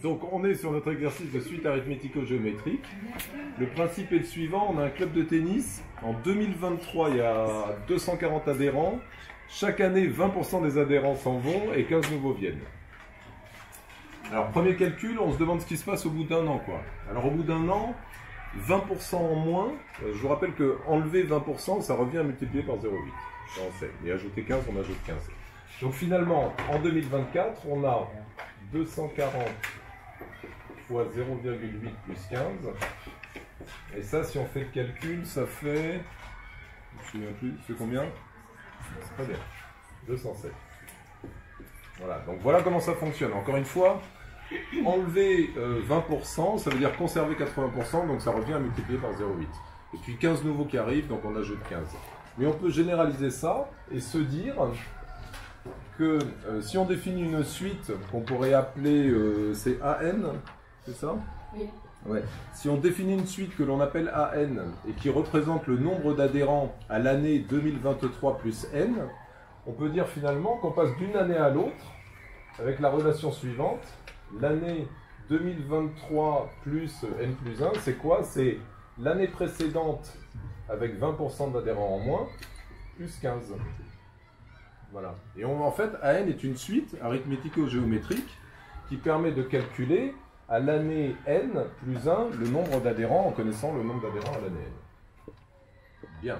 Donc on est sur notre exercice de suite arithmético-géométrique. Le principe est le suivant, on a un club de tennis. En 2023, il y a 240 adhérents. Chaque année, 20% des adhérents s'en vont et 15 nouveaux viennent. Alors premier calcul, on se demande ce qui se passe au bout d'un an, quoi. Alors au bout d'un an, 20% en moins. Je vous rappelle que enlever 20%, ça revient à multiplier par 0,8. Ça on sait. Et ajouter 15, on ajoute 15. Donc finalement, en 2024, on a 240 fois 0,8 plus 15. Et ça, si on fait le calcul, ça fait... Je me souviens plus, c'est combien? C'est très bien. 207. Voilà, donc voilà comment ça fonctionne. Encore une fois, enlever 20%, ça veut dire conserver 80%, donc ça revient à multiplier par 0,8. Et puis 15 nouveaux qui arrivent, donc on ajoute 15. Mais on peut généraliser ça et se dire que si on définit une suite qu'on pourrait appeler c'est AN, c'est ça? Oui. Ouais. Si on définit une suite que l'on appelle AN et qui représente le nombre d'adhérents à l'année 2023 plus N, on peut dire finalement qu'on passe d'une année à l'autre avec la relation suivante. L'année 2023 plus N plus 1, c'est quoi? C'est l'année précédente avec 20% d'adhérents en moins, plus 15. Voilà. Et en fait, AN est une suite arithmético-géométrique qui permet de calculer à l'année N plus 1 le nombre d'adhérents en connaissant le nombre d'adhérents à l'année N. Bien.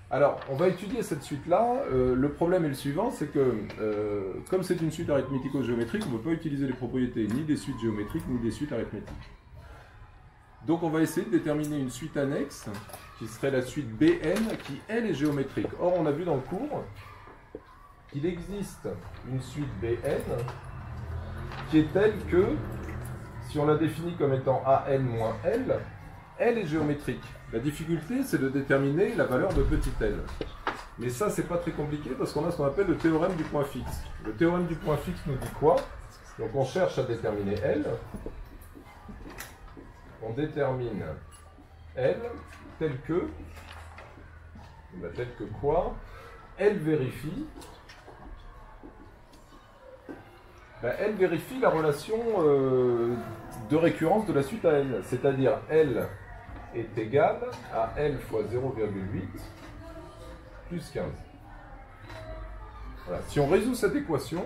Alors, on va étudier cette suite-là. Le problème est le suivant, c'est que comme c'est une suite arithmético-géométrique, on ne peut pas utiliser les propriétés ni des suites géométriques ni des suites arithmétiques. Donc on va essayer de déterminer une suite annexe, qui serait la suite Bn, qui elle est géométrique. Or, on a vu dans le cours qu'il existe une suite Bn qui est telle que, si on la définit comme étant An moins L, elle est géométrique. La difficulté, c'est de déterminer la valeur de petit l. Mais ça, c'est pas très compliqué parce qu'on a ce qu'on appelle le théorème du point fixe. Le théorème du point fixe nous dit quoi? Donc on cherche à déterminer L. On détermine L tel que quoi? L vérifie. Elle vérifie la relation de récurrence de la suite à N, c'est-à-dire L est égal à L fois 0,8 plus 15. Voilà. Si on résout cette équation,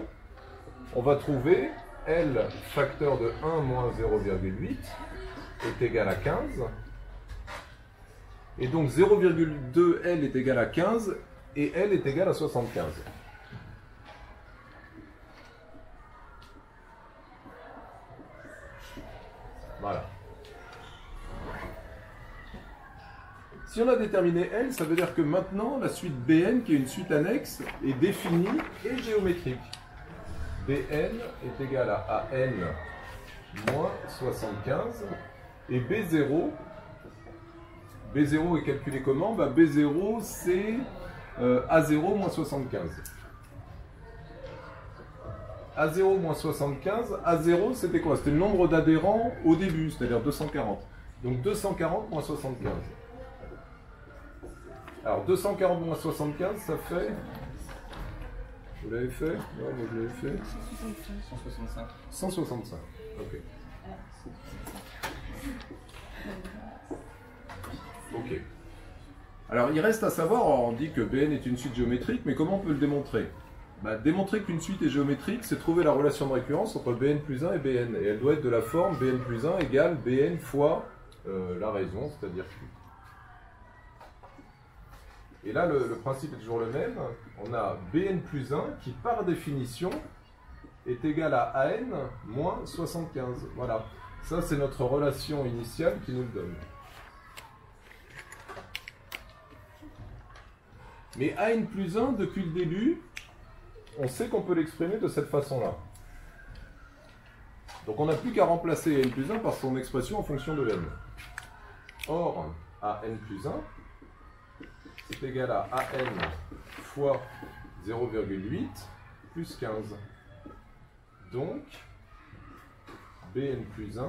on va trouver L facteur de 1 moins 0,8 est égal à 15. Et donc 0,2L est égal à 15 et L est égal à 75. Voilà. Si on a déterminé L, ça veut dire que maintenant, la suite Bn, qui est une suite annexe, est définie et géométrique. Bn est égal à An moins 75. Et B0 est calculé comment? B0, c'est A0 moins 75. A0 moins 75, A0 c'était quoi? C'était le nombre d'adhérents au début, c'est-à-dire 240. Donc 240 moins 75. Alors 240 moins 75, ça fait... Vous l'avez fait? Non, moi je l'avais fait. 165. 165, ok. Ok. Alors il reste à savoir, on dit que Bn est une suite géométrique, mais comment on peut le démontrer? Démontrer qu'une suite est géométrique, c'est trouver la relation de récurrence entre Bn plus 1 et Bn. Et elle doit être de la forme Bn plus 1 égale Bn fois la raison, c'est-à-dire Q. Et là, le principe est toujours le même. On a Bn plus 1 qui, par définition, est égal à An moins 75. Voilà. Ça, c'est notre relation initiale qui nous le donne. Mais An plus 1, depuis le début, on sait qu'on peut l'exprimer de cette façon-là. Donc on n'a plus qu'à remplacer n plus 1 par son expression en fonction de n. Or, An plus 1, c'est égal à An fois 0,8 plus 15. Donc, Bn plus 1,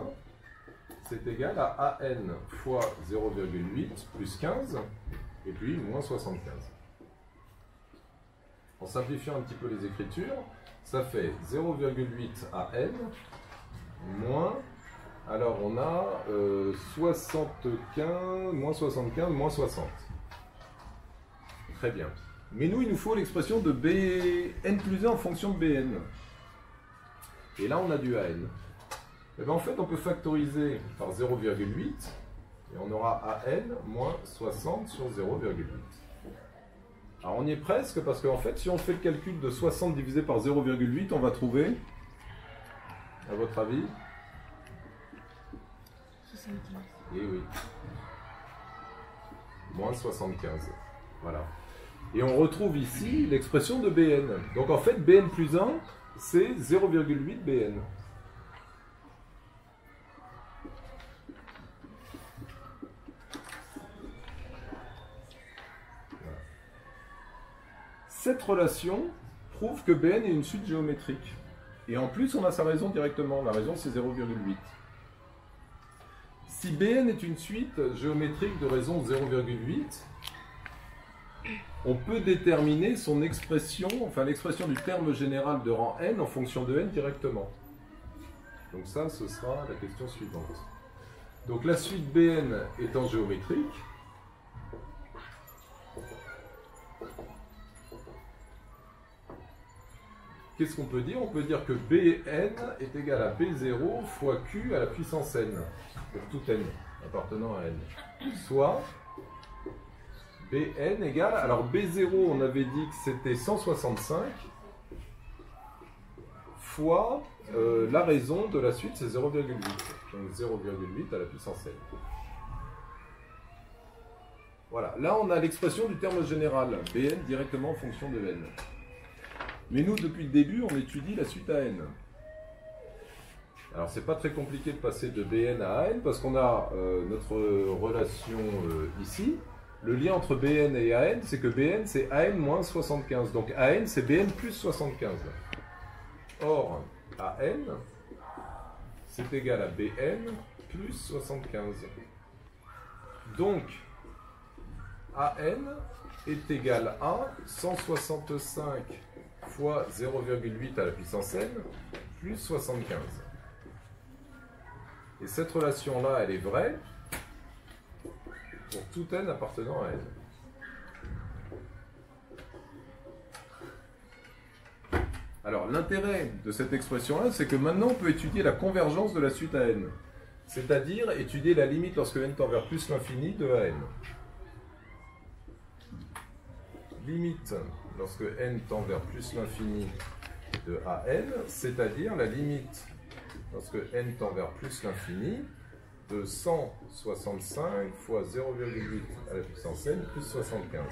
c'est égal à An fois 0,8 plus 15, et puis moins 75. En simplifiant un petit peu les écritures, ça fait 0,8 à n moins, alors on a 75, moins 75, moins 60. Très bien. Mais nous, il nous faut l'expression de Bn plus 1 en fonction de Bn. Et là, on a du An. Et bien, en fait, on peut factoriser par 0,8 et on aura An moins 60 sur 0,8. Alors, on y est presque parce qu'en fait, si on fait le calcul de 60 divisé par 0,8, on va trouver, à votre avis? 75. Eh oui. Moins 75. Voilà. Et on retrouve ici l'expression de Bn. Donc en fait, Bn plus 1, c'est 0,8 Bn. Voilà. Cette relation prouve que Bn est une suite géométrique. Et en plus, on a sa raison directement. La raison, c'est 0,8. Si Bn est une suite géométrique de raison 0,8, on peut déterminer son expression, enfin l'expression du terme général de rang n en fonction de n directement. Donc ça, ce sera la question suivante. Donc la suite Bn étant géométrique, qu'est-ce qu'on peut dire? On peut dire que Bn est égal à B0 fois Q à la puissance n, pour tout n appartenant à n. Soit Bn égale, alors B0 on avait dit que c'était 165 fois la raison de la suite c'est 0,8. Donc 0,8 à la puissance n. Voilà, là on a l'expression du terme général, Bn directement en fonction de n. Mais nous depuis le début on étudie la suite à n. Alors c'est pas très compliqué de passer de Bn à An parce qu'on a notre relation ici. Le lien entre Bn et An, c'est que Bn c'est An moins 75. Donc An c'est Bn plus 75. Or, An c'est égal à Bn plus 75. Donc, An est égal à 165 fois 0,8 à la puissance n plus 75. Et cette relation-là, elle est vraie pour tout n appartenant à n. Alors, l'intérêt de cette expression-là, c'est que maintenant, on peut étudier la convergence de la suite à n. C'est-à-dire étudier la limite lorsque n tend vers plus l'infini de An. Limite lorsque n tend vers plus l'infini de An, c'est-à-dire la limite lorsque n tend vers plus l'infini de 165 fois 0,8 à la puissance n plus 75.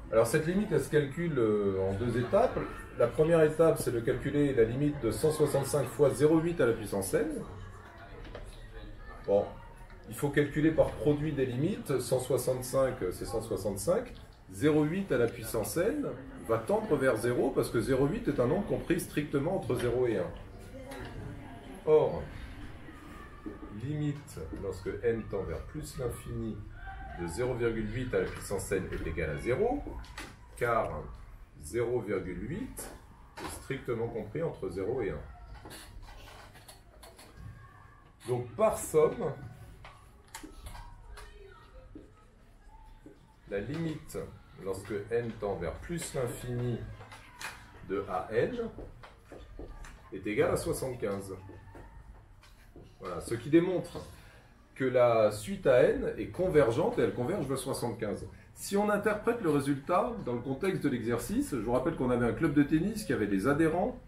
Alors cette limite, elle se calcule en deux étapes. La première étape, c'est de calculer la limite de 165 fois 0,8 à la puissance n. Bon, il faut calculer par produit des limites. 165, c'est 165. 0,8 à la puissance n va tendre vers 0 parce que 0,8 est un nombre compris strictement entre 0 et 1. Or, limite lorsque n tend vers plus l'infini de 0,8 à la puissance n est égal à 0, car 0,8 est strictement compris entre 0 et 1. Donc par somme, la limite lorsque n tend vers plus l'infini de An est égale à 75. Voilà, ce qui démontre que la suite à n est convergente et elle converge vers 75. Si on interprète le résultat dans le contexte de l'exercice, je vous rappelle qu'on avait un club de tennis qui avait des adhérents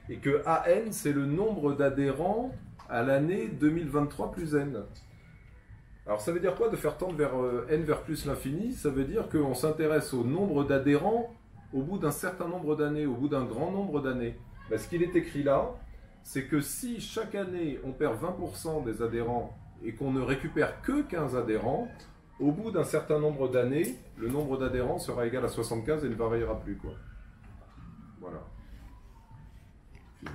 et que An c'est le nombre d'adhérents à l'année 2023 plus n. Alors ça veut dire quoi de faire tendre vers n vers plus l'infini? Ça veut dire qu'on s'intéresse au nombre d'adhérents au bout d'un certain nombre d'années, au bout d'un grand nombre d'années. Ben, ce qu'il est écrit là, c'est que si chaque année on perd 20% des adhérents et qu'on ne récupère que 15 adhérents, au bout d'un certain nombre d'années, le nombre d'adhérents sera égal à 75 et ne variera plus, quoi. Voilà. Fini.